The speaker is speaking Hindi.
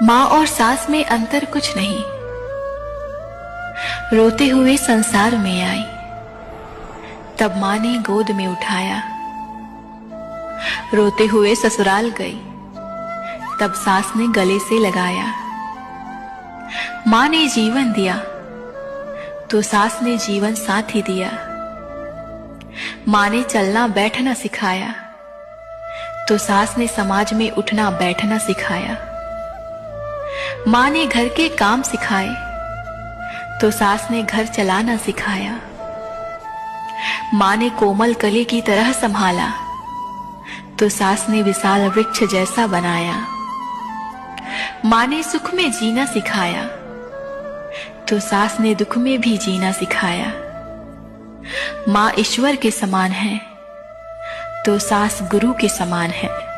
माँ और सास में अंतर कुछ नहीं। रोते हुए संसार में आई, तब माँ ने गोद में उठाया। रोते हुए ससुराल गई, तब सास ने गले से लगाया। माँ ने जीवन दिया, तो सास ने जीवन साथ ही दिया। माँ ने चलना बैठना सिखाया, तो सास ने समाज में उठना बैठना सिखाया। माँ ने घर के काम सिखाए, तो सास ने घर चलाना सिखाया। माँ ने कोमल कली की तरह संभाला, तो सास ने विशाल वृक्ष जैसा बनाया। माँ ने सुख में जीना सिखाया, तो सास ने दुख में भी जीना सिखाया। माँ ईश्वर के समान है, तो सास गुरु के समान है।